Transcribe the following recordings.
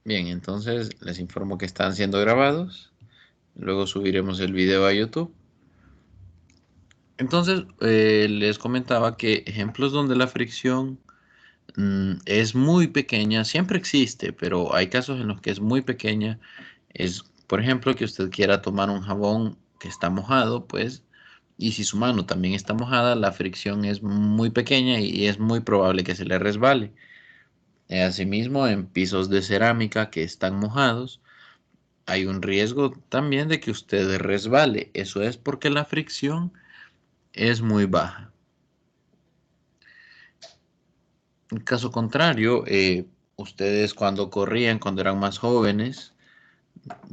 Bien, entonces les informo que están siendo grabados. Luego subiremos el video a YouTube. Entonces, les comentaba que ejemplos donde la fricción es muy pequeña, siempre existe, pero hay casos en los que es muy pequeña. Es, por ejemplo, que usted quiera tomar un jabón que está mojado, pues, y si su mano también está mojada, la fricción es muy pequeña y es muy probable que se le resbale. Asimismo, en pisos de cerámica que están mojados, hay un riesgo también de que usted resbale. Eso es porque la fricción es muy baja. En caso contrario, ustedes cuando corrían, cuando eran más jóvenes,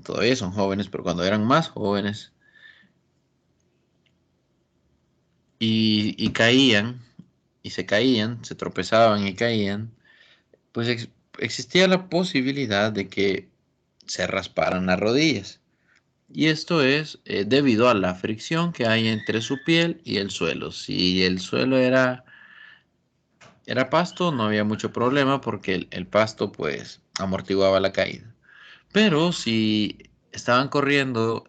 todavía son jóvenes, pero cuando eran más jóvenes y caían, y se caían, se tropezaban y caían, pues existía la posibilidad de que se rasparan las rodillas. Y esto es debido a la fricción que hay entre su piel y el suelo. Si el suelo era pasto, no había mucho problema porque el pasto pues amortiguaba la caída. Pero si estaban corriendo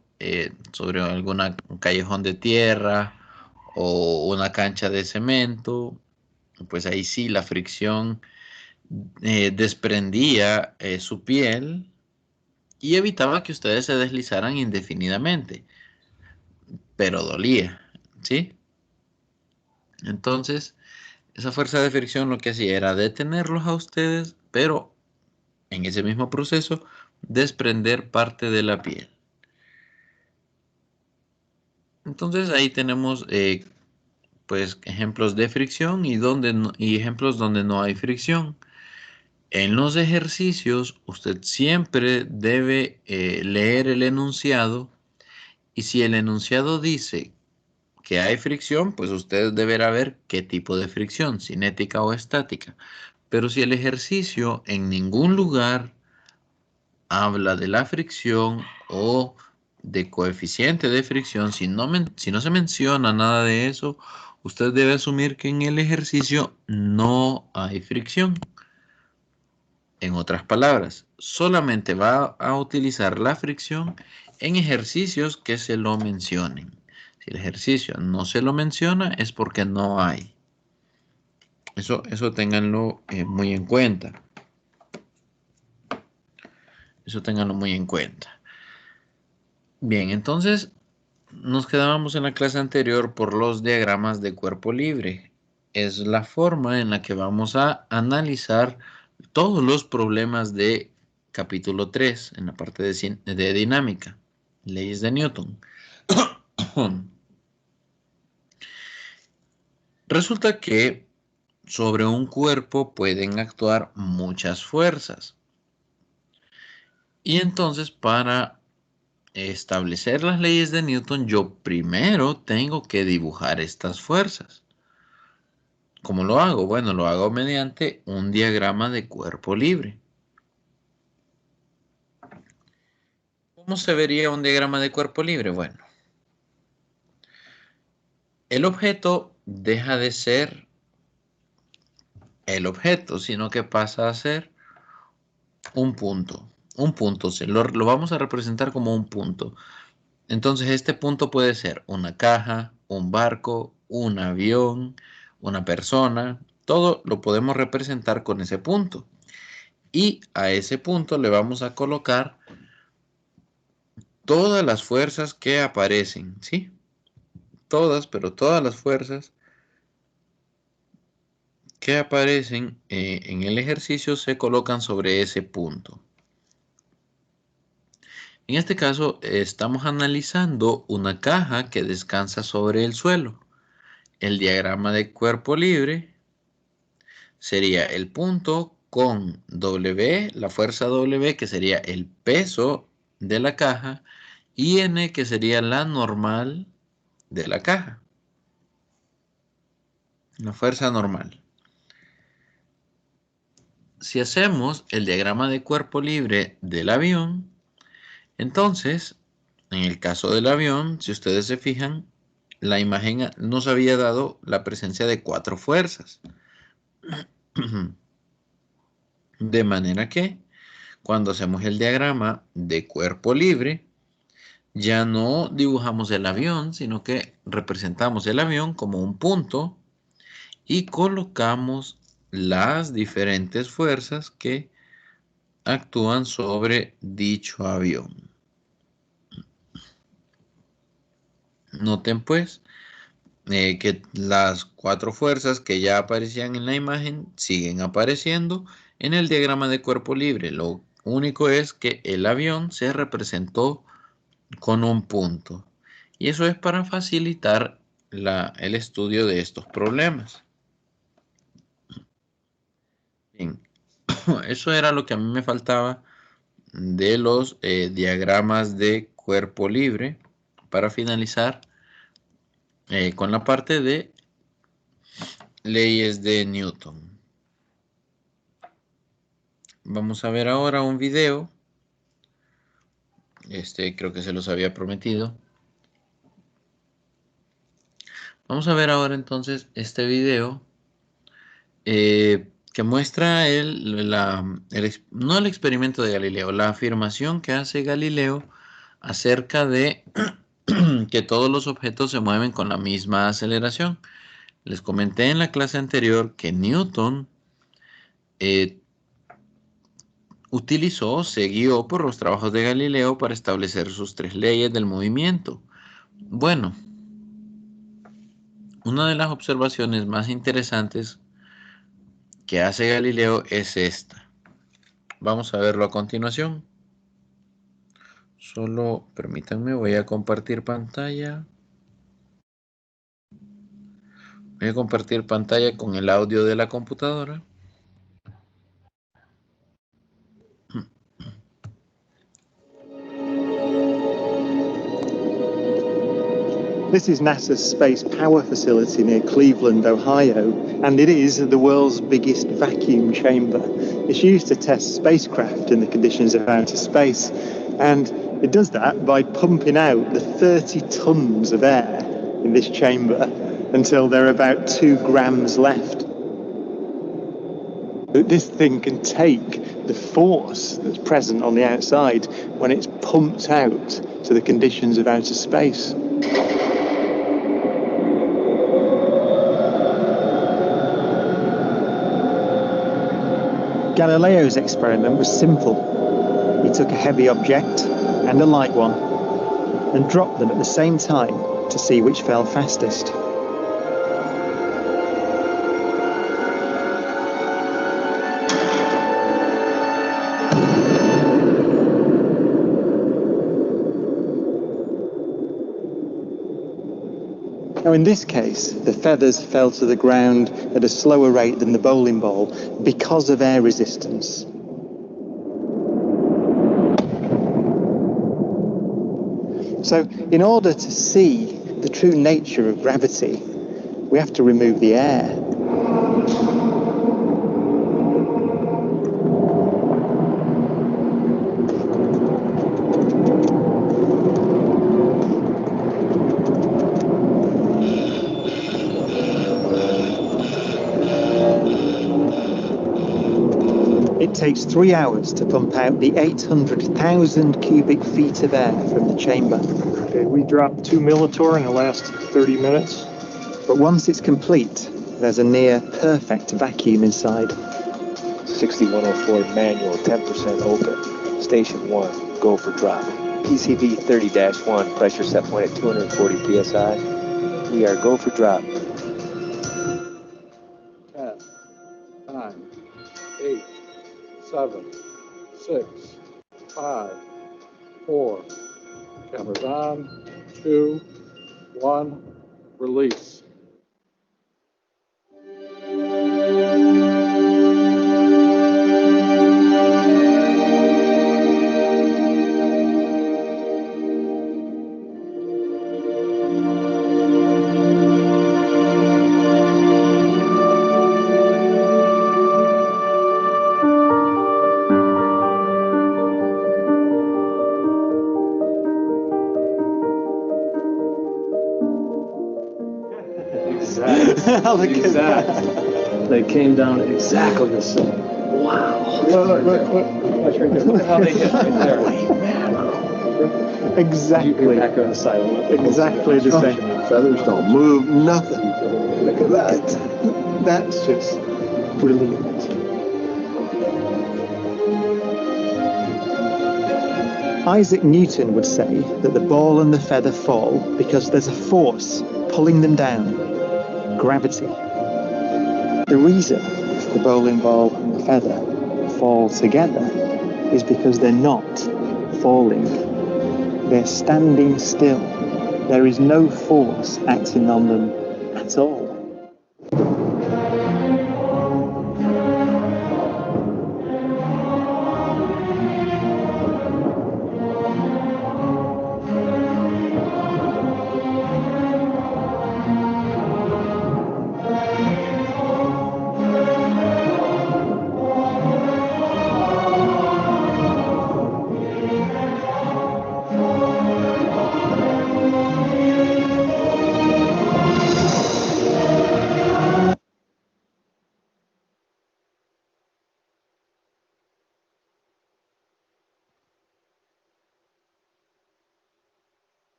sobre un callejón de tierra o una cancha de cemento, pues ahí sí la fricción desprendía su piel y evitaba que ustedes se deslizaran indefinidamente, pero dolía, ¿sí? Entonces, esa fuerza de fricción lo que hacía era detenerlos a ustedes, pero en ese mismo proceso desprender parte de la piel. Entonces ahí tenemos pues ejemplos de fricción y ejemplos donde no hay fricción. En los ejercicios usted siempre debe leer el enunciado y si el enunciado dice que hay fricción, pues usted deberá ver qué tipo de fricción, cinética o estática. Pero si el ejercicio en ningún lugar habla de la fricción o de coeficiente de fricción, si no se menciona nada de eso, usted debe asumir que en el ejercicio no hay fricción. En otras palabras, solamente va a utilizar la fricción en ejercicios que se lo mencionen. Si el ejercicio no se lo menciona es porque no hay. Eso ténganlo muy en cuenta. Eso ténganlo muy en cuenta. Bien, entonces nos quedábamos en la clase anterior por los diagramas de cuerpo libre. Es la forma en la que vamos a analizar todos los problemas de capítulo 3 en la parte de dinámica, leyes de Newton. Resulta que sobre un cuerpo pueden actuar muchas fuerzas. Y entonces para establecer las leyes de Newton, yo primero tengo que dibujar estas fuerzas. ¿Cómo lo hago? Bueno, lo hago mediante un diagrama de cuerpo libre. ¿Cómo se vería un diagrama de cuerpo libre? Bueno, el objeto deja de ser el objeto, sino que pasa a ser un punto. Un punto, lo vamos a representar como un punto. Entonces este punto puede ser una caja, un barco, un avión, una persona. Todo lo podemos representar con ese punto. Y a ese punto le vamos a colocar todas las fuerzas que aparecen, ¿sí? Todas, pero todas las fuerzas que aparecen en el ejercicio se colocan sobre ese punto. En este caso, estamos analizando una caja que descansa sobre el suelo. El diagrama de cuerpo libre sería el punto con W, la fuerza W, que sería el peso de la caja, y N, que sería la normal de la caja, la fuerza normal. Si hacemos el diagrama de cuerpo libre del avión, entonces, en el caso del avión, si ustedes se fijan, la imagen nos había dado la presencia de 4 fuerzas. De manera que cuando hacemos el diagrama de cuerpo libre, ya no dibujamos el avión, sino que representamos el avión como un punto y colocamos las diferentes fuerzas que actúan sobre dicho avión. Noten pues que las 4 fuerzas que ya aparecían en la imagen siguen apareciendo en el diagrama de cuerpo libre. Lo único es que el avión se representó con un punto. Y eso es para facilitar el estudio de estos problemas. Bien, eso era lo que a mí me faltaba de los diagramas de cuerpo libre para finalizar con la parte de leyes de Newton. Vamos a ver ahora un video. Creo que se los había prometido. Vamos a ver ahora entonces este video que muestra no el experimento de Galileo, la afirmación que hace Galileo acerca de que todos los objetos se mueven con la misma aceleración. Les comenté en la clase anterior que Newton se guió por los trabajos de Galileo para establecer sus 3 leyes del movimiento. Bueno, una de las observaciones más interesantes que hace Galileo es esta. Vamos a verlo a continuación. Solo permítanme, voy a compartir pantalla. Voy a compartir pantalla con el audio de la computadora. This is NASA's Space Power Facility near Cleveland, Ohio, and it is the world's biggest vacuum chamber. It's used to test spacecraft in the conditions of outer space, and it does that by pumping out the 30 tons of air in this chamber until there are about 2 grams left. This thing can take the force that's present on the outside when it's pumped out to the conditions of outer space. Galileo's experiment was simple. He took a heavy object and a light one and dropped them at the same time to see which fell fastest. Now in this case, the feathers fell to the ground at a slower rate than the bowling ball because of air resistance. So in order to see the true nature of gravity, we have to remove the air. It takes 3 hours to pump out the 800,000 cubic feet of air from the chamber. Okay, we dropped 2 millitorr in the last 30 minutes. But once it's complete, there's a near perfect vacuum inside. 6104 manual, 10% open. Station 1, go for drop. PCV 30-1, pressure set point at 240 psi. We are go for drop. 10, 9, 8, 7, 6, 5, 4. Cameras on. 2, 1. Release. Look at that. They came down exactly the same. Wow. Look how they hit right there. Exactly. Back on the side. Exactly the same. Feathers don't move, nothing. Look at that. That's just brilliant. Isaac Newton would say that the ball and the feather fall because there's a force pulling them down, gravity. The reason the bowling ball and the feather fall together is because they're not falling. They're standing still. There is no force acting on them at all.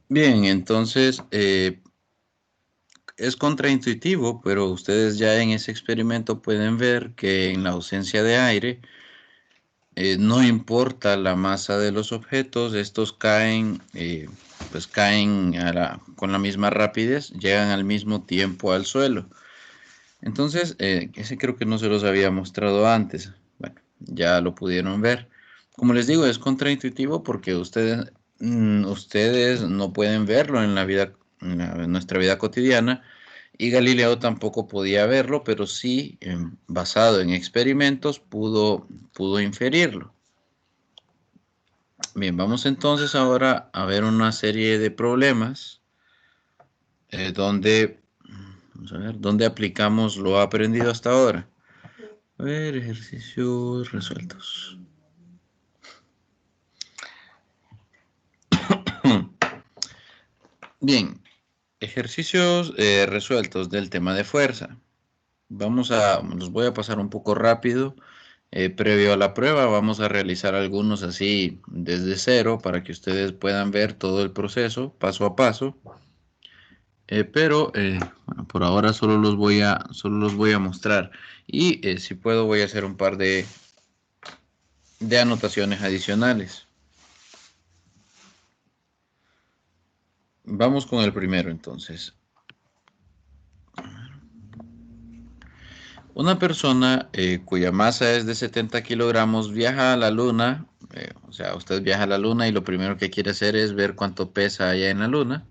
Bien, entonces es contraintuitivo, pero ustedes ya en ese experimento pueden ver que en la ausencia de aire, no importa la masa de los objetos, estos caen, pues caen con la misma rapidez, llegan al mismo tiempo al suelo. Entonces, ese creo que no se los había mostrado antes. Bueno, ya lo pudieron ver. Como les digo, es contraintuitivo porque ustedes no pueden verlo en la vida, en nuestra vida cotidiana, y Galileo tampoco podía verlo, pero sí, basado en experimentos, pudo inferirlo. Bien, vamos entonces ahora a ver una serie de problemas vamos a ver, donde aplicamos lo aprendido hasta ahora. A ver, ejercicios resueltos. Bien, ejercicios resueltos del tema de fuerza. Los voy a pasar un poco rápido. Previo a la prueba, vamos a realizar algunos así desde cero para que ustedes puedan ver todo el proceso paso a paso. Pero bueno, por ahora solo los voy a mostrar. Y si puedo, voy a hacer un par de anotaciones adicionales. Vamos con el primero entonces. Una persona cuya masa es de 70 kilogramos viaja a la luna, o sea, usted viaja a la luna y lo primero que quiere hacer es ver cuánto pesa allá en la luna.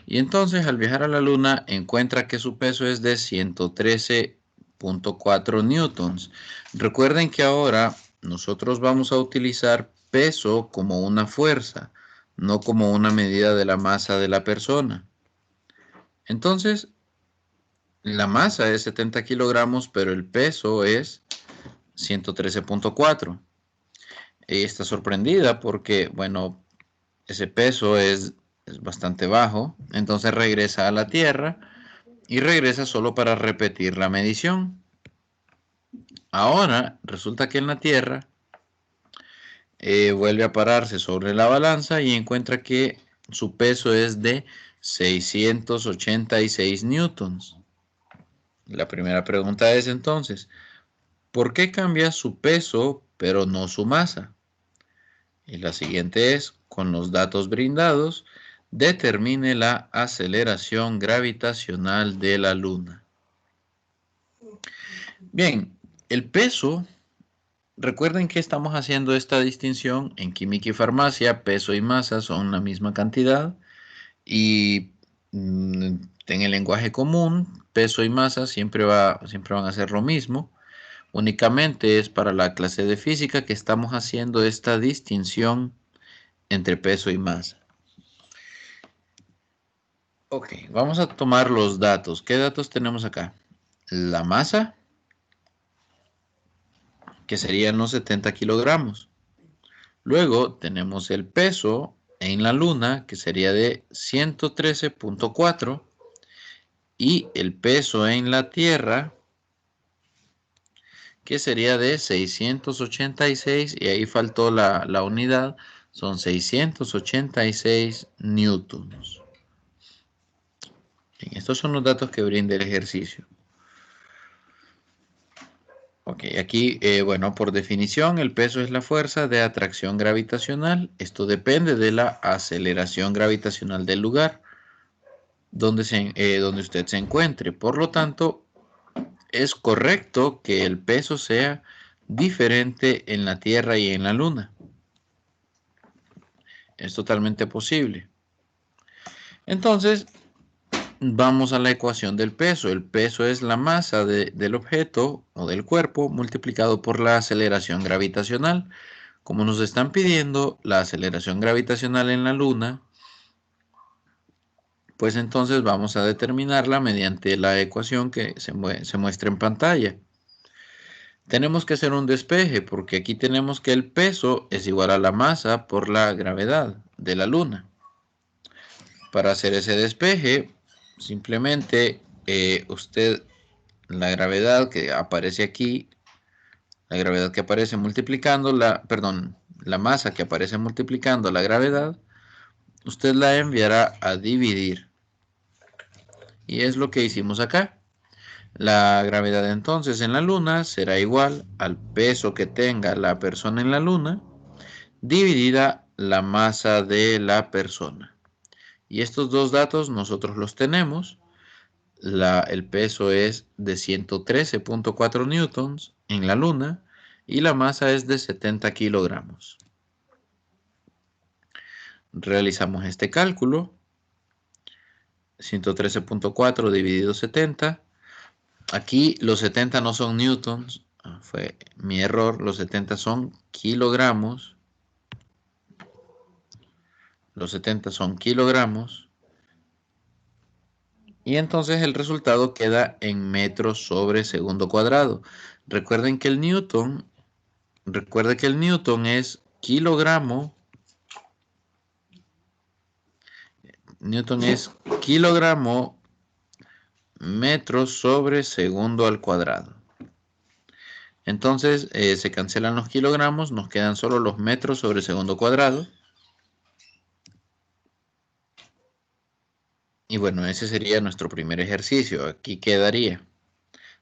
Y entonces al viajar a la luna encuentra que su peso es de 113.4 newtons. Recuerden que ahora nosotros vamos a utilizar peso como una fuerza, no como una medida de la masa de la persona. Entonces, la masa es 70 kilogramos, pero el peso es 113.4. Ella está sorprendida porque, bueno, ese peso es bastante bajo. Entonces regresa a la Tierra y regresa solo para repetir la medición. Ahora resulta que en la Tierra vuelve a pararse sobre la balanza y encuentra que su peso es de 686 newtons. La primera pregunta es entonces, ¿por qué cambia su peso pero no su masa? Y la siguiente es, con los datos brindados, determine la aceleración gravitacional de la Luna. Bien, el peso, recuerden que estamos haciendo esta distinción en química y farmacia, peso y masa son la misma cantidad, y en el lenguaje común, peso y masa siempre van a ser lo mismo. Únicamente es para la clase de física que estamos haciendo esta distinción entre peso y masa. Ok, vamos a tomar los datos. ¿Qué datos tenemos acá? La masa, que serían los 70 kilogramos. Luego tenemos el peso en la Luna, que sería de 113.4, y el peso en la Tierra, que sería de 686, y ahí faltó la unidad, son 686 newtons. Bien, estos son los datos que brinda el ejercicio. Ok, aquí, bueno, por definición, el peso es la fuerza de atracción gravitacional. Esto depende de la aceleración gravitacional del lugar donde usted se encuentre. Por lo tanto, es correcto que el peso sea diferente en la Tierra y en la Luna. Es totalmente posible. Entonces, vamos a la ecuación del peso. El peso es la masa del objeto o del cuerpo multiplicado por la aceleración gravitacional. Como nos están pidiendo la aceleración gravitacional en la Luna, pues entonces vamos a determinarla mediante la ecuación que se muestra en pantalla. Tenemos que hacer un despeje porque aquí tenemos que el peso es igual a la masa por la gravedad de la Luna. Para hacer ese despeje, simplemente la gravedad que aparece aquí, la gravedad que aparece multiplicando la masa que aparece multiplicando la gravedad, usted la enviará a dividir. Y es lo que hicimos acá. La gravedad entonces en la Luna será igual al peso que tenga la persona en la Luna dividida la masa de la persona. Y estos dos datos nosotros los tenemos. El peso es de 113.4 newtons en la Luna y la masa es de 70 kilogramos. Realizamos este cálculo. 113.4 dividido 70. Aquí los 70 no son newtons, fue mi error, los 70 son kilogramos. Los 70 son kilogramos. Y entonces el resultado queda en metros sobre segundo cuadrado. Recuerde que el newton es kilogramo. Newton es kilogramo metros sobre segundo al cuadrado. Entonces se cancelan los kilogramos, nos quedan solo los metros sobre segundo cuadrado. Y bueno, ese sería nuestro primer ejercicio. Aquí quedaría.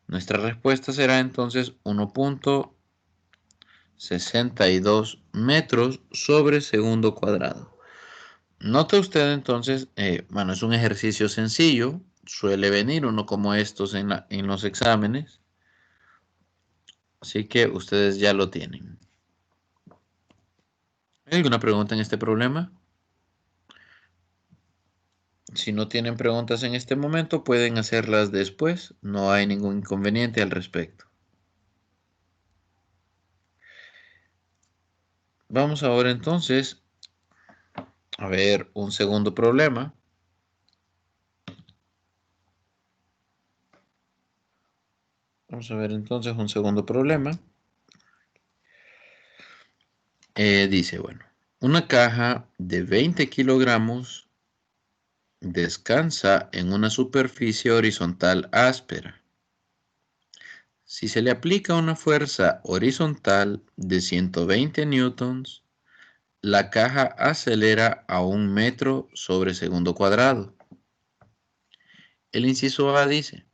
Nuestra respuesta será entonces 1.62 metros sobre segundo cuadrado. Note usted entonces, bueno, es un ejercicio sencillo. Suele venir uno como estos en los exámenes. Así que ustedes ya lo tienen. ¿Hay alguna pregunta en este problema? Si no tienen preguntas en este momento, pueden hacerlas después. No hay ningún inconveniente al respecto. Vamos ahora entonces a ver un segundo problema. Vamos a ver entonces un segundo problema. Dice, bueno, una caja de 20 kilogramos descansa en una superficie horizontal áspera. Si se le aplica una fuerza horizontal de 120 newtons, la caja acelera a 1 metro sobre segundo cuadrado. El inciso A dice,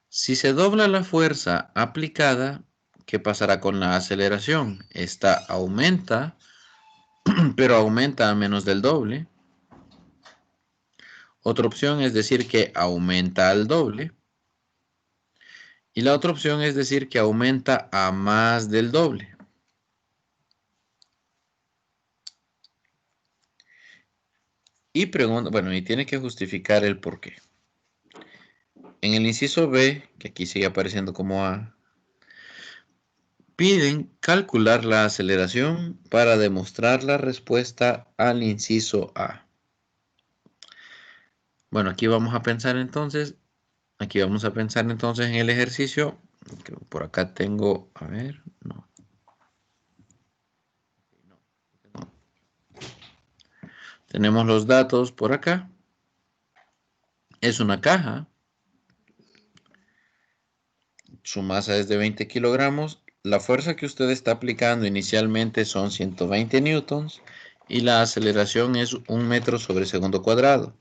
si se dobla la fuerza aplicada, ¿qué pasará con la aceleración? Esta aumenta, pero aumenta a menos del doble. Otra opción es decir que aumenta al doble. Y la otra opción es decir que aumenta a más del doble. Y pregunta, bueno, y tiene que justificar el por qué. En el inciso B, que aquí sigue apareciendo como A, piden calcular la aceleración para demostrar la respuesta al inciso A. Bueno, aquí vamos a pensar entonces en el ejercicio. Que por acá tengo, a ver, no. Tenemos los datos por acá. Es una caja. Su masa es de 20 kilogramos. La fuerza que usted está aplicando inicialmente son 120 newtons y la aceleración es 1 metro sobre segundo cuadrado.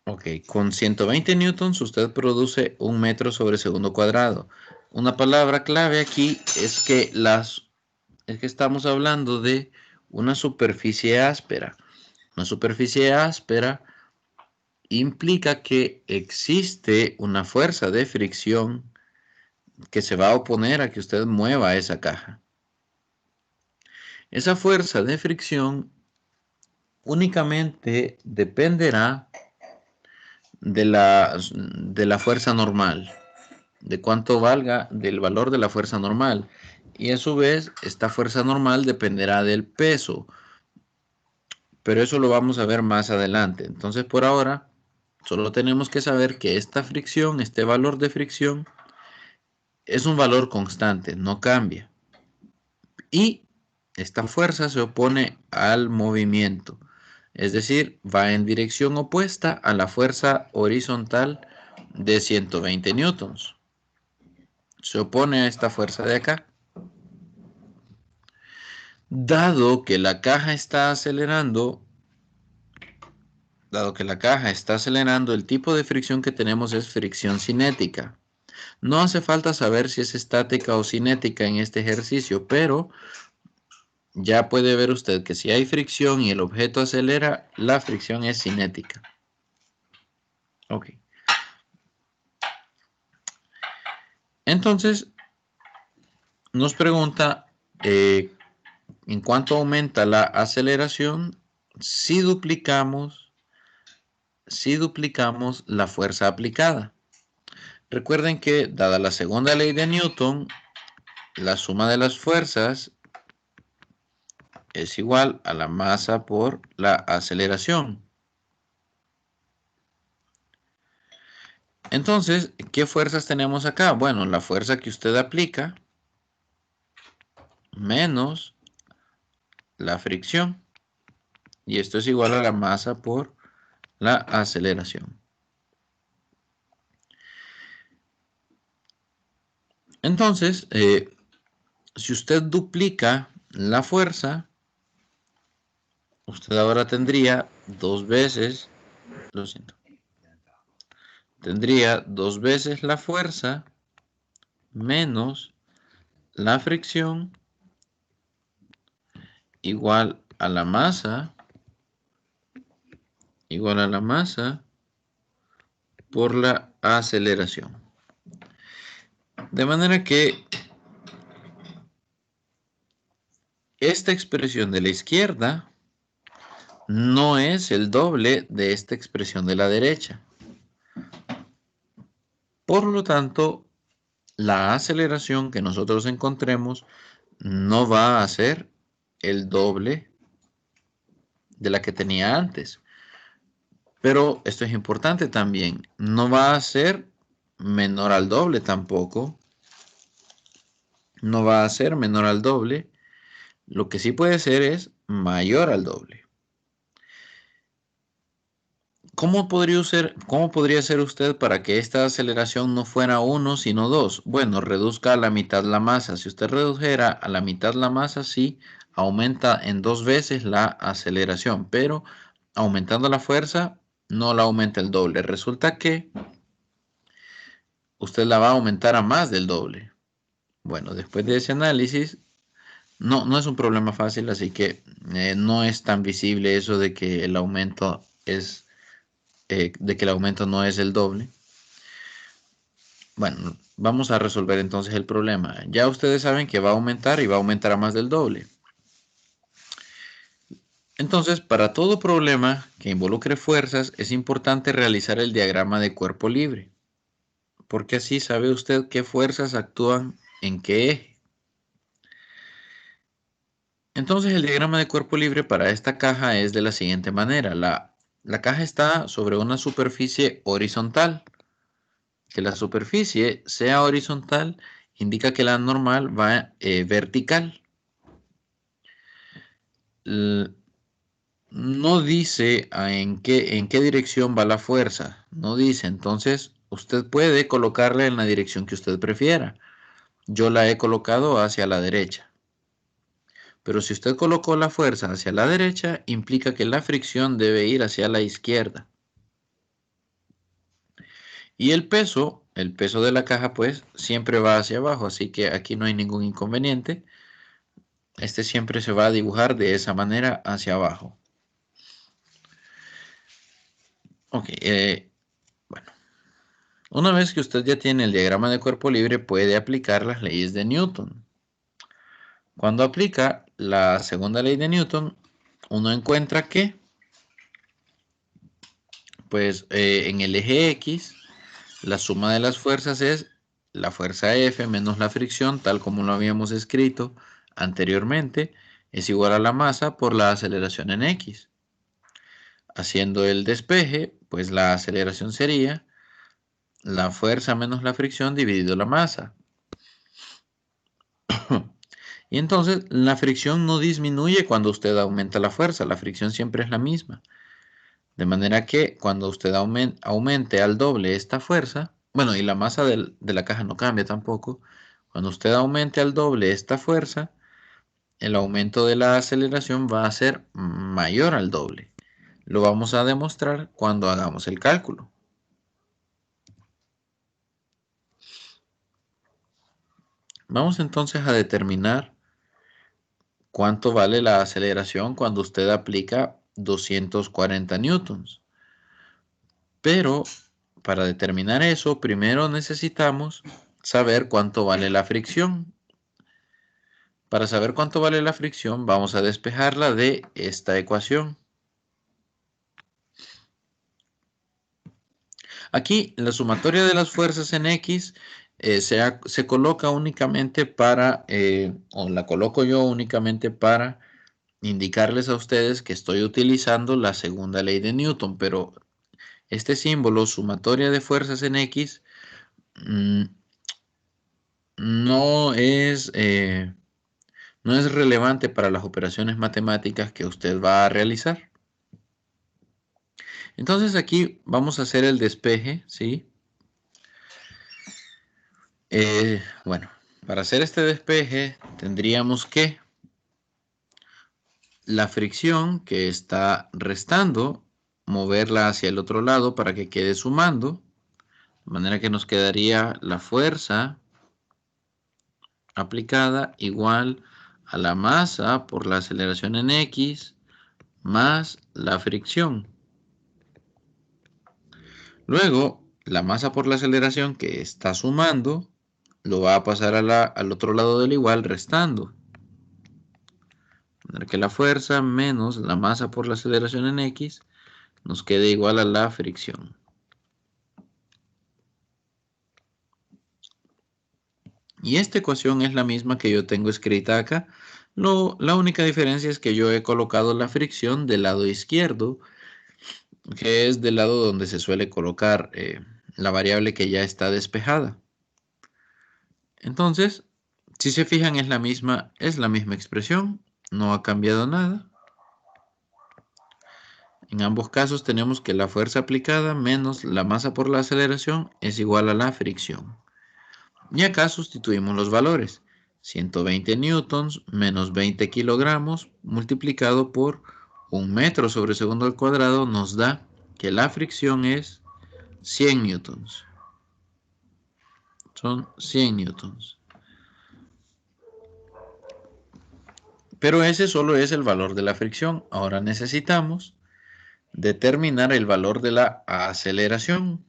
Ok, con 120 newtons usted produce 1 metro sobre segundo cuadrado. Una palabra clave aquí es que estamos hablando de una superficie áspera. Una superficie áspera implica que existe una fuerza de fricción que se va a oponer a que usted mueva esa caja. Esa fuerza de fricción únicamente dependerá de la fuerza normal, de cuánto valga del valor de la fuerza normal. Y a su vez, esta fuerza normal dependerá del peso. Pero eso lo vamos a ver más adelante. Entonces, por ahora, solo tenemos que saber que esta fricción, este valor de fricción, es un valor constante, no cambia. Y esta fuerza se opone al movimiento. Es decir, va en dirección opuesta a la fuerza horizontal de 120 newtons. Se opone a esta fuerza de acá. Dado que la caja está acelerando, el tipo de fricción que tenemos es fricción cinética. No hace falta saber si es estática o cinética en este ejercicio, pero ya puede ver usted que si hay fricción y el objeto acelera, la fricción es cinética. Ok. Entonces, nos pregunta en cuánto aumenta la aceleración si duplicamos la fuerza aplicada. Recuerden que, dada la segunda ley de Newton, la suma de las fuerzas es igual a la masa por la aceleración. Entonces, ¿qué fuerzas tenemos acá? Bueno, la fuerza que usted aplica menos la fricción. Y esto es igual a la masa por la aceleración. Entonces, si usted duplica la fuerza, usted ahora tendría dos veces, lo siento, tendría dos veces la fuerza menos la fricción igual a la masa por la aceleración. De manera que esta expresión de la izquierda no es el doble de esta expresión de la derecha. Por lo tanto, la aceleración que nosotros encontremos no va a ser el doble de la que tenía antes. Pero esto es importante también. No va a ser menor al doble tampoco. No va a ser menor al doble. Lo que sí puede ser es mayor al doble. ¿Cómo podría ser usted para que esta aceleración no fuera 1 sino 2? Bueno, reduzca a la mitad la masa. Si usted redujera a la mitad la masa, sí, aumenta en 2 veces la aceleración, pero aumentando la fuerza, no la aumenta el doble. Resulta que usted la va a aumentar a más del doble. Bueno, después de ese análisis, no es un problema fácil, así que no es tan visible eso de que el aumento no es el doble. Bueno, vamos a resolver entonces el problema. Ya ustedes saben que va a aumentar y va a aumentar a más del doble. Entonces, para todo problema que involucre fuerzas, es importante realizar el diagrama de cuerpo libre, porque así sabe usted qué fuerzas actúan en qué eje. Entonces, el diagrama de cuerpo libre para esta caja es de la siguiente manera. La caja está sobre una superficie horizontal. Que la superficie sea horizontal indica que la normal va vertical. no dice en qué dirección va la fuerza. No dice. Entonces, usted puede colocarla en la dirección que usted prefiera. Yo la he colocado hacia la derecha. Pero si usted colocó la fuerza hacia la derecha, implica que la fricción debe ir hacia la izquierda. Y el peso de la caja, pues, siempre va hacia abajo. Así que aquí no hay ningún inconveniente. Este siempre se va a dibujar de esa manera hacia abajo. Ok, bueno. Una vez que usted ya tiene el diagrama de cuerpo libre, puede aplicar las leyes de Newton. Cuando aplica la segunda ley de Newton, uno encuentra que, pues, en el eje X, la suma de las fuerzas es la fuerza F menos la fricción, tal como lo habíamos escrito anteriormente, es igual a la masa por la aceleración en X. Haciendo el despeje, pues la aceleración sería la fuerza menos la fricción dividido la masa. Y entonces la fricción no disminuye cuando usted aumenta la fuerza, la fricción siempre es la misma. De manera que cuando usted aumente al doble esta fuerza, bueno, y la masa de la caja no cambia tampoco, cuando usted aumente al doble esta fuerza, el aumento de la aceleración va a ser mayor al doble. Lo vamos a demostrar cuando hagamos el cálculo. Vamos entonces a determinar cuánto vale la aceleración cuando usted aplica 240 newtons. Pero para determinar eso, primero necesitamos saber cuánto vale la fricción. Para saber cuánto vale la fricción, vamos a despejarla de esta ecuación. Aquí, la sumatoria de las fuerzas en X se coloca únicamente para, o la coloco yo únicamente para indicarles a ustedes que estoy utilizando la segunda ley de Newton, pero este símbolo, sumatoria de fuerzas en X, no es relevante para las operaciones matemáticas que usted va a realizar. Entonces aquí vamos a hacer el despeje, ¿sí? Bueno, para hacer este despeje tendríamos que la fricción que está restando, moverla hacia el otro lado para que quede sumando, de manera que nos quedaría la fuerza aplicada igual a la masa por la aceleración en X más la fricción. Luego, la masa por la aceleración que está sumando lo va a pasar al otro lado del igual restando. De manera que la fuerza menos la masa por la aceleración en X nos quede igual a la fricción. Y esta ecuación es la misma que yo tengo escrita acá. La única diferencia es que yo he colocado la fricción del lado izquierdo, que es del lado donde se suele colocar la variable que ya está despejada. Entonces, si se fijan, es la misma expresión, no ha cambiado nada. En ambos casos tenemos que la fuerza aplicada menos la masa por la aceleración es igual a la fricción. Y acá sustituimos los valores. 120 newtons menos 20 kilogramos multiplicado por 1 metro sobre segundo al cuadrado nos da que la fricción es 100 newtons. Son 100 newtons. Pero ese solo es el valor de la fricción. Ahora necesitamos determinar el valor de la aceleración.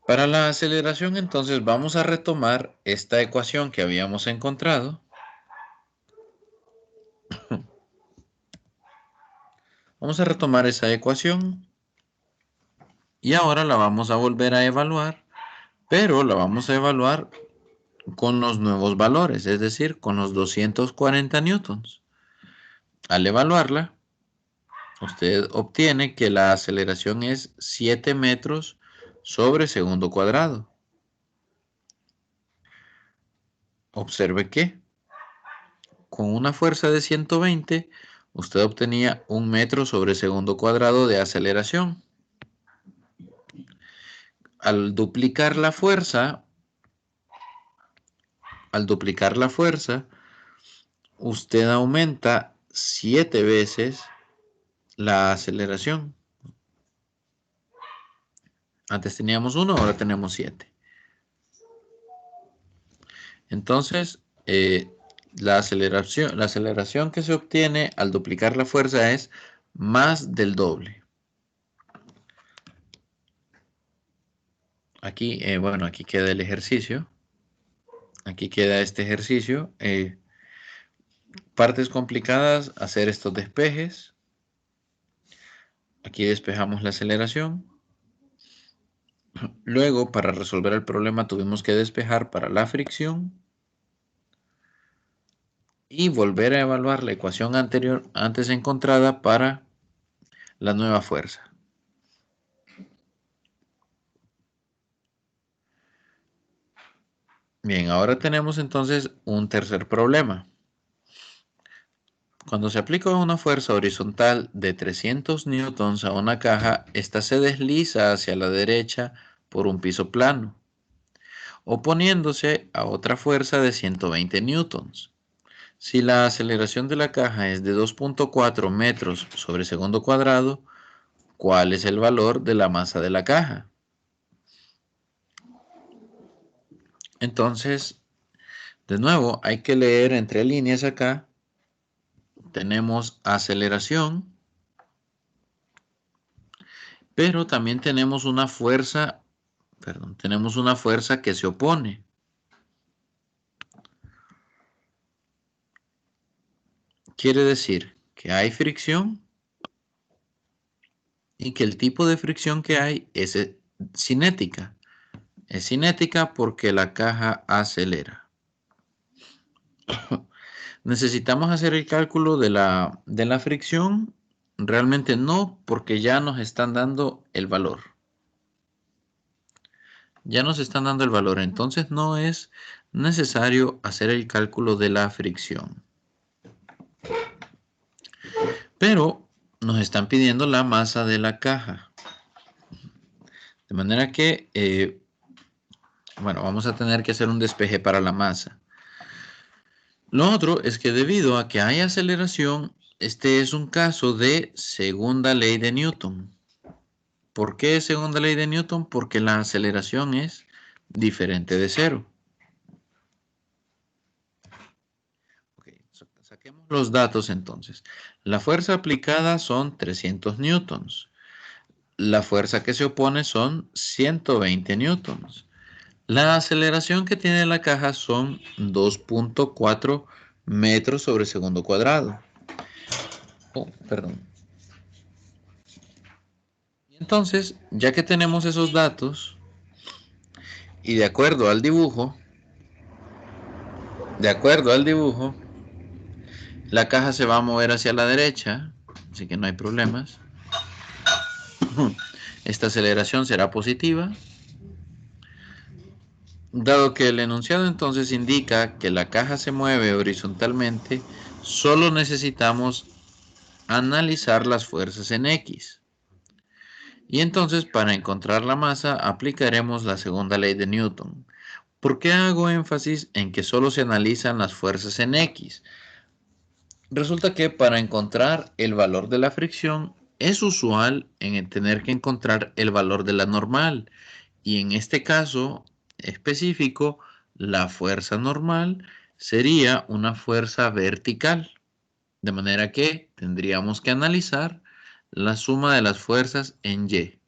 Para la aceleración, entonces, vamos a retomar esta ecuación que habíamos encontrado. Vamos a retomar esa ecuación. Y ahora la vamos a volver a evaluar, pero la vamos a evaluar con los nuevos valores, es decir, con los 240 newtons. Al evaluarla, usted obtiene que la aceleración es 7 metros sobre segundo cuadrado. Observe que con una fuerza de 120, usted obtenía 1 metro sobre segundo cuadrado de aceleración. Al duplicar la fuerza, usted aumenta 7 veces la aceleración. Antes teníamos 1, ahora tenemos 7. Entonces, la aceleración que se obtiene al duplicar la fuerza es más del doble. Aquí, bueno, aquí queda el ejercicio. Aquí queda este ejercicio. Partes complicadas, hacer estos despejes. Aquí despejamos la aceleración. Luego, para resolver el problema, tuvimos que despejar para la fricción. Y volver a evaluar la ecuación anterior, antes encontrada, para la nueva fuerza. Bien, ahora tenemos entonces un tercer problema. Cuando se aplica una fuerza horizontal de 300 newtons a una caja, esta se desliza hacia la derecha por un piso plano, oponiéndose a otra fuerza de 120 newtons. Si la aceleración de la caja es de 2.4 metros sobre segundo cuadrado, ¿cuál es el valor de la masa de la caja? Entonces, de nuevo, hay que leer entre líneas acá. Tenemos aceleración, pero también tenemos una fuerza, que se opone. Quiere decir que hay fricción y que el tipo de fricción que hay es cinética. Es cinética porque la caja acelera. ¿Necesitamos hacer el cálculo de la fricción? Realmente no, porque ya nos están dando el valor. Ya nos están dando el valor, entonces no es necesario hacer el cálculo de la fricción. Pero nos están pidiendo la masa de la caja. De manera que, bueno, vamos a tener que hacer un despeje para la masa. Lo otro es que debido a que hay aceleración, este es un caso de segunda ley de Newton. ¿Por qué segunda ley de Newton? Porque la aceleración es diferente de cero. Okay, saquemos los datos entonces. La fuerza aplicada son 300 newtons. La fuerza que se opone son 120 newtons. La aceleración que tiene la caja son 2.4 metros sobre segundo cuadrado. Oh, perdón. Entonces, ya que tenemos esos datos, y de acuerdo al dibujo, la caja se va a mover hacia la derecha, así que no hay problemas. Esta aceleración será positiva. Dado que el enunciado entonces indica que la caja se mueve horizontalmente, solo necesitamos analizar las fuerzas en X. Y entonces para encontrar la masa aplicaremos la segunda ley de Newton. ¿Por qué hago énfasis en que solo se analizan las fuerzas en X? Resulta que para encontrar el valor de la fricción es usual en tener que encontrar el valor de la normal. Y en este caso específico, la fuerza normal sería una fuerza vertical. De manera que tendríamos que analizar la suma de las fuerzas en Y.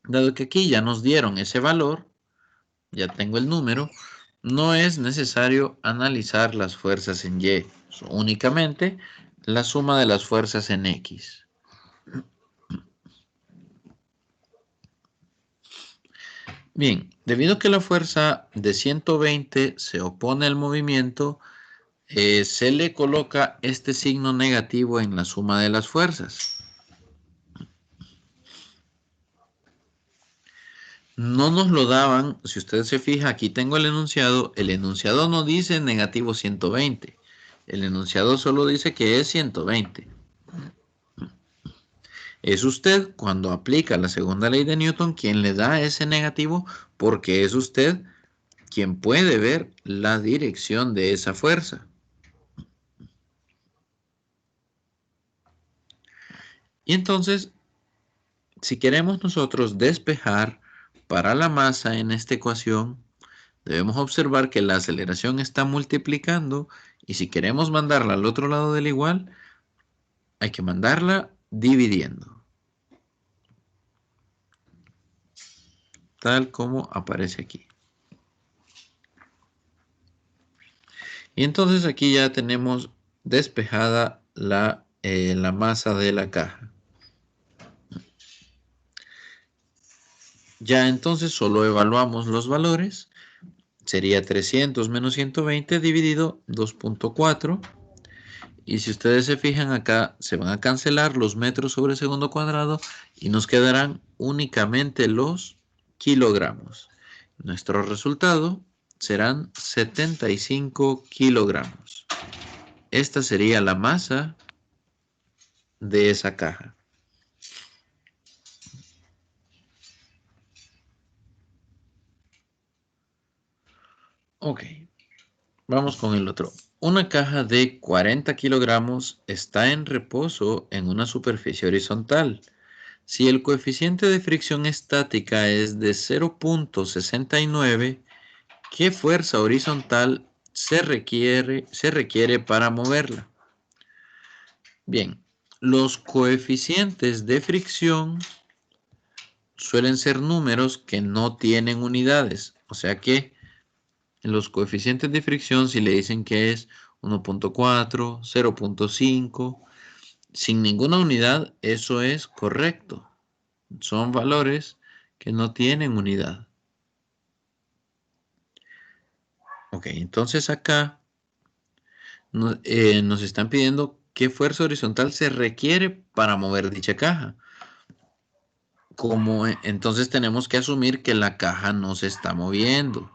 Dado que aquí ya nos dieron ese valor, ya tengo el número, no es necesario analizar las fuerzas en Y, únicamente la suma de las fuerzas en X. Bien, debido a que la fuerza de 120 se opone al movimiento, se le coloca este signo negativo en la suma de las fuerzas. no nos lo daban. Si usted se fija, aquí tengo el enunciado. El enunciado no dice negativo 120. El enunciado solo dice que es 120. Es usted, cuando aplica la segunda ley de Newton, quien le da ese negativo, porque es usted quien puede ver la dirección de esa fuerza. Y entonces, si queremos nosotros despejar para la masa en esta ecuación, debemos observar que la aceleración está multiplicando, y si queremos mandarla al otro lado del igual, hay que mandarla dividiendo, tal como aparece aquí. Y entonces aquí ya tenemos despejada la masa de la caja. Ya entonces solo evaluamos los valores. Sería 300 menos 120 dividido 2.4. Y si ustedes se fijan acá, se van a cancelar los metros sobre segundo cuadrado y nos quedarán únicamente los kilogramos. Nuestro resultado serán 75 kilogramos. Esta sería la masa de esa caja. Ok, vamos con el otro. Una caja de 40 kilogramos está en reposo en una superficie horizontal. Si el coeficiente de fricción estática es de 0.69, ¿qué fuerza horizontal se requiere para moverla? Bien, los coeficientes de fricción suelen ser números que no tienen unidades. O sea que los coeficientes de fricción, si le dicen que es 1.4, 0.5, sin ninguna unidad, eso es correcto. Son valores que no tienen unidad. Ok, entonces acá nos están pidiendo qué fuerza horizontal se requiere para mover dicha caja. Entonces tenemos que asumir que la caja no se está moviendo.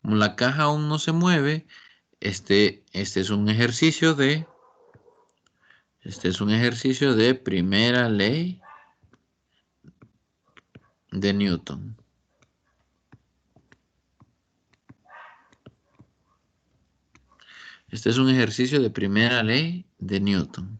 Como la caja aún no se mueve, este es un ejercicio de primera ley de Newton. Este es un ejercicio de primera ley de Newton.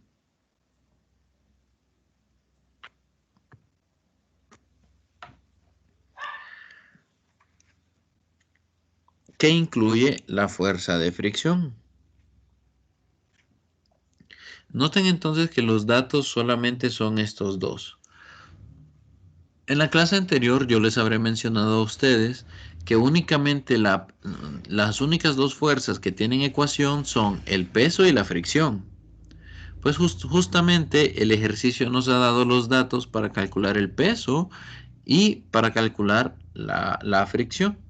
Que incluye la fuerza de fricción. Noten entonces que los datos solamente son estos dos. En la clase anterior yo les habré mencionado a ustedes que únicamente las únicas dos fuerzas que tienen ecuación son el peso y la fricción. Pues justamente el ejercicio nos ha dado los datos para calcular el peso y para calcular la fricción.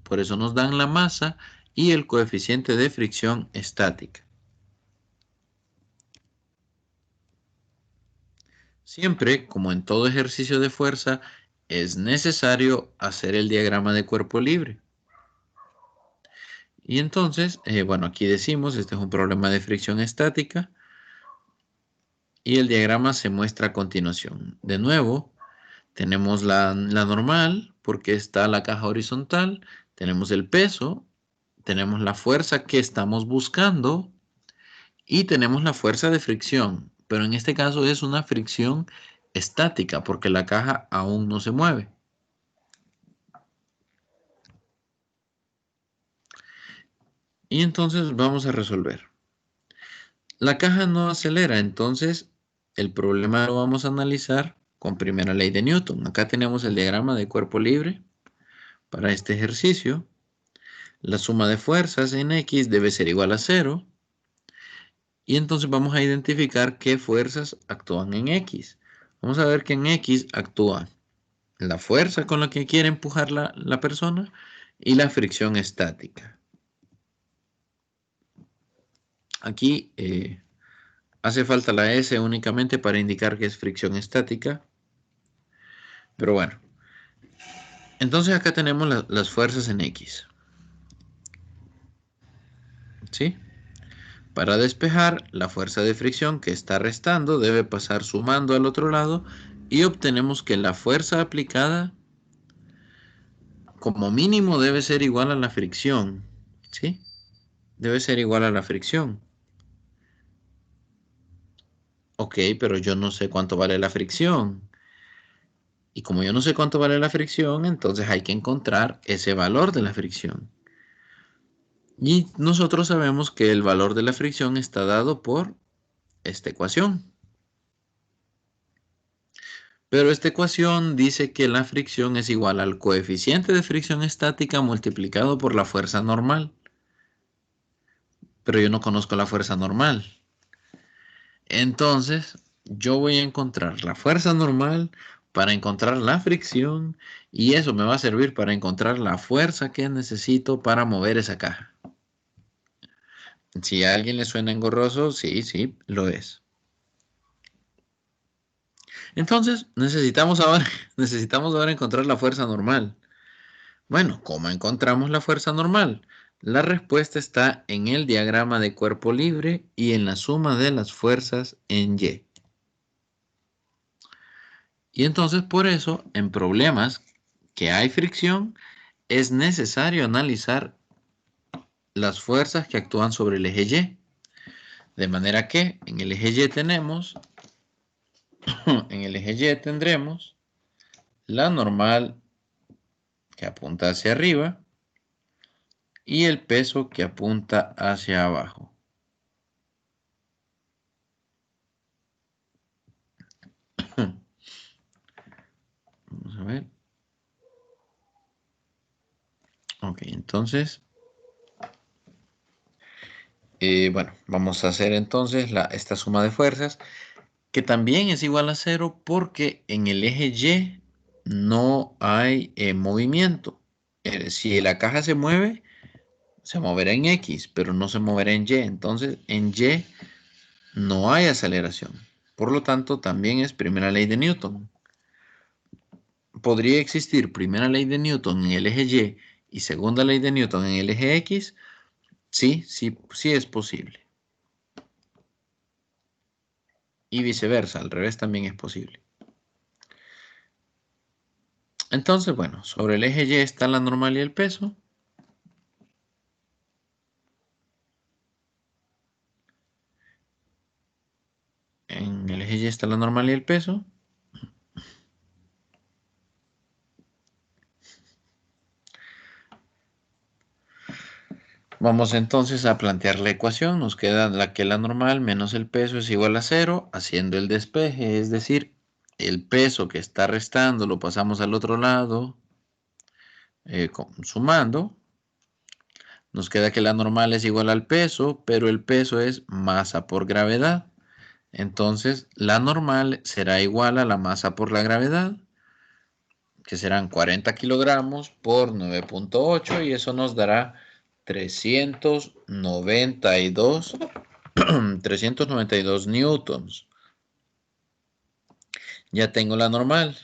Por eso nos dan la masa y el coeficiente de fricción estática. Siempre, como en todo ejercicio de fuerza, es necesario hacer el diagrama de cuerpo libre. Y entonces, bueno, aquí decimos, este es un problema de fricción estática. Y el diagrama se muestra a continuación. De nuevo, tenemos la normal, porque está la caja horizontal. Tenemos el peso. Tenemos la fuerza que estamos buscando. Y tenemos la fuerza de fricción. Pero en este caso es una fricción estática, porque la caja aún no se mueve. Y entonces vamos a resolver. La caja no acelera, entonces el problema lo vamos a analizar con primera ley de Newton. Acá tenemos el diagrama de cuerpo libre para este ejercicio. La suma de fuerzas en X debe ser igual a 0. Y entonces vamos a identificar qué fuerzas actúan en X. Vamos a ver que en X actúa la fuerza con la que quiere empujar la persona y la fricción estática. Aquí hace falta la S únicamente para indicar que es fricción estática. Pero bueno, Entonces acá tenemos las fuerzas en X. ¿Sí? Para despejar, la fuerza de fricción que está restando debe pasar sumando al otro lado y obtenemos que la fuerza aplicada como mínimo debe ser igual a la fricción. ¿Sí? Debe ser igual a la fricción. Ok, pero yo no sé cuánto vale la fricción. Y como yo no sé cuánto vale la fricción, entonces hay que encontrar ese valor de la fricción. Y nosotros sabemos que el valor de la fricción está dado por esta ecuación. Pero esta ecuación dice que la fricción es igual al coeficiente de fricción estática multiplicado por la fuerza normal. Pero yo no conozco la fuerza normal. Entonces, yo voy a encontrar la fuerza normal para encontrar la fricción y eso me va a servir para encontrar la fuerza que necesito para mover esa caja. Si a alguien le suena engorroso, sí, sí, lo es. Entonces, necesitamos ahora encontrar la fuerza normal. Bueno, ¿cómo encontramos la fuerza normal? La respuesta está en el diagrama de cuerpo libre y en la suma de las fuerzas en Y. Y entonces por eso, en problemas que hay fricción, es necesario analizar las fuerzas que actúan sobre el eje Y. De manera que en el eje Y tendremos la normal que apunta hacia arriba y el peso que apunta hacia abajo. Vamos a ver. Ok, entonces, bueno, vamos a hacer entonces esta suma de fuerzas, que también es igual a 0 porque en el eje Y no hay movimiento. Si la caja se mueve, se moverá en X, pero no se moverá en Y. Entonces, en Y no hay aceleración. Por lo tanto, también es primera ley de Newton. ¿Podría existir primera ley de Newton en el eje Y y segunda ley de Newton en el eje X? Sí, sí, sí es posible. Y viceversa, al revés también es posible. Entonces, bueno, sobre el eje Y está la normal y el peso. En el eje Y está la normal y el peso. Vamos entonces a plantear la ecuación. Nos queda que la normal menos el peso es igual a 0, haciendo el despeje, es decir, el peso que está restando lo pasamos al otro lado, sumando. Nos queda que la normal es igual al peso, pero el peso es masa por gravedad. Entonces, la normal será igual a la masa por la gravedad, que serán 40 kilogramos por 9.8 y eso nos dará 392 newtons. Ya tengo la normal.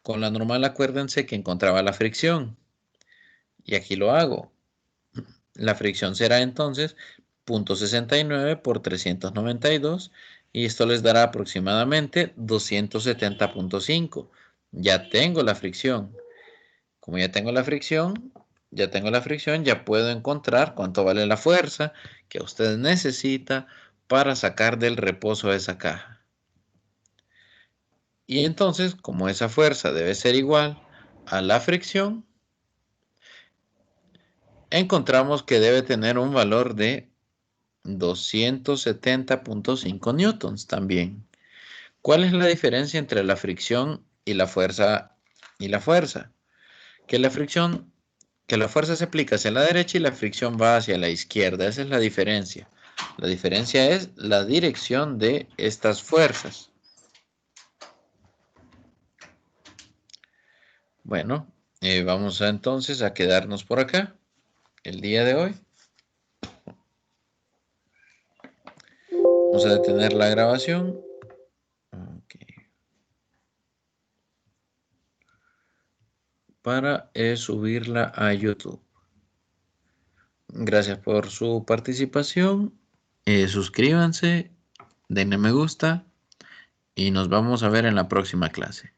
Con la normal acuérdense que encontraba la fricción. Y aquí lo hago. La fricción será entonces 0.69 por 392 y esto les dará aproximadamente 270.5. Ya tengo la fricción. Como ya tengo la fricción, ya puedo encontrar cuánto vale la fuerza que usted necesita para sacar del reposo esa caja. Y entonces, como esa fuerza debe ser igual a la fricción, encontramos que debe tener un valor de 270.5 newtons también. ¿Cuál es la diferencia entre la fricción y la fuerza Que la fuerza se aplica hacia la derecha y la fricción va hacia la izquierda. Esa es la diferencia. La diferencia es la dirección de estas fuerzas. Bueno, vamos entonces a quedarnos por acá el día de hoy. Vamos a detener la grabación. Okay. para subirla a YouTube. Gracias por su participación. Suscríbanse, denle me gusta y nos vamos a ver en la próxima clase.